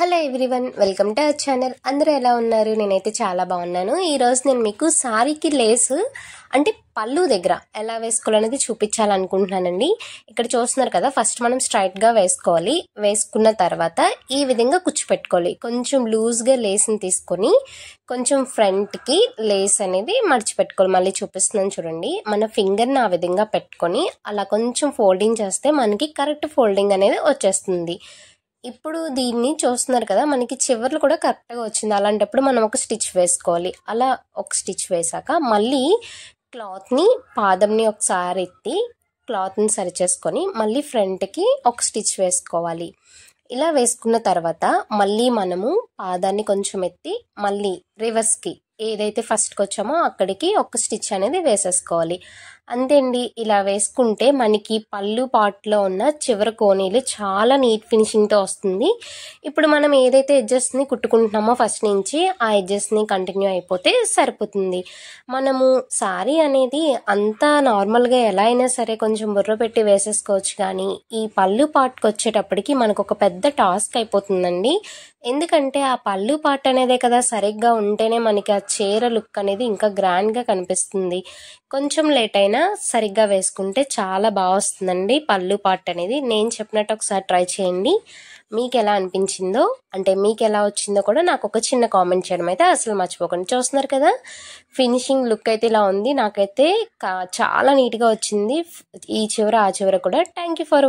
Hello everyone, welcome to our channel. అందరూ ఎలా ఉన్నారు? నేనైతే చాలా బాగున్నాను. ఈరోజు నేను మీకు సారీకి లేస్ అంటే పళ్ళు దగ్గర ఎలా వేసుకోవాలనేది చూపించాలనుకుంటున్నానండి. ఇక్కడ చూస్తున్నారు కదా, ఫస్ట్ మనం స్ట్రైట్గా వేసుకోవాలి. వేసుకున్న తర్వాత ఈ విధంగా కుచ్చిపెట్టుకోవాలి. కొంచెం లూజ్గా లేస్ని తీసుకొని కొంచెం ఫ్రంట్కి లేస్ అనేది మడిచిపెట్టుకోవాలి. మళ్ళీ చూపిస్తున్నాను చూడండి. మన ఫింగర్ని ఆ విధంగా పెట్టుకొని అలా కొంచెం ఫోల్డింగ్ చేస్తే మనకి కరెక్ట్ ఫోల్డింగ్ అనేది వచ్చేస్తుంది. ఇప్పుడు దీన్ని చూస్తున్నారు కదా, మనకి చివర్లు కూడా కరెక్ట్గా వచ్చింది. అలాంటప్పుడు మనం ఒక స్టిచ్ వేసుకోవాలి. అలా ఒక స్టిచ్ వేసాక మళ్ళీ క్లాత్ని పాదంని ఒకసారి ఎత్తి క్లాత్ని సరి చేసుకొని మళ్ళీ ఫ్రంట్కి ఒక స్టిచ్ వేసుకోవాలి. ఇలా వేసుకున్న తర్వాత మళ్ళీ మనము పాదాన్ని కొంచెం ఎత్తి మళ్ళీ రివర్స్కి ఏదైతే ఫస్ట్కి వచ్చామో అక్కడికి ఒక స్టిచ్ అనేది వేసేసుకోవాలి. అంతే అండి. ఇలా వేసుకుంటే మనకి పళ్ళు పార్ట్లో ఉన్న చివరి కోనీలు చాలా నీట్ ఫినిషింగ్తో వస్తుంది. ఇప్పుడు మనం ఏదైతే ఎడ్జెస్ని కుట్టుకుంటున్నామో ఫస్ట్ నుంచి ఆ ఎడ్జెస్ని కంటిన్యూ అయిపోతే సరిపోతుంది. మనము సారీ అనేది అంతా నార్మల్గా ఎలా అయినా సరే కొంచెం బుర్ర పెట్టి వేసేసుకోవచ్చు, కానీ ఈ పళ్ళు పార్ట్కి వచ్చేటప్పటికి మనకు ఒక పెద్ద టాస్క్ అయిపోతుందండి. ఎందుకంటే ఆ పళ్ళు పార్ట్ అనేదే కదా సరిగ్గా ఉంటేనే మనకి ఆ చీర లుక్ అనేది ఇంకా గ్రాండ్గా కనిపిస్తుంది. కొంచెం లేట్ అయినా సరిగ్గా వేసుకుంటే చాలా బాగా వస్తుందండి పళ్ళు పార్ట్ అనేది. నేను చెప్పినట్టు ఒకసారి ట్రై చేయండి. మీకు ఎలా అనిపించిందో, అంటే మీకు ఎలా వచ్చిందో కూడా నాకు ఒక చిన్న కామెంట్ చేయడం అయితే అసలు మర్చిపోకండి. చూస్తున్నారు కదా, ఫినిషింగ్ లుక్ అయితే ఇలా ఉంది. నాకైతే చాలా నీట్గా వచ్చింది. ఈ చివర ఆ చివర కూడా. Thank you for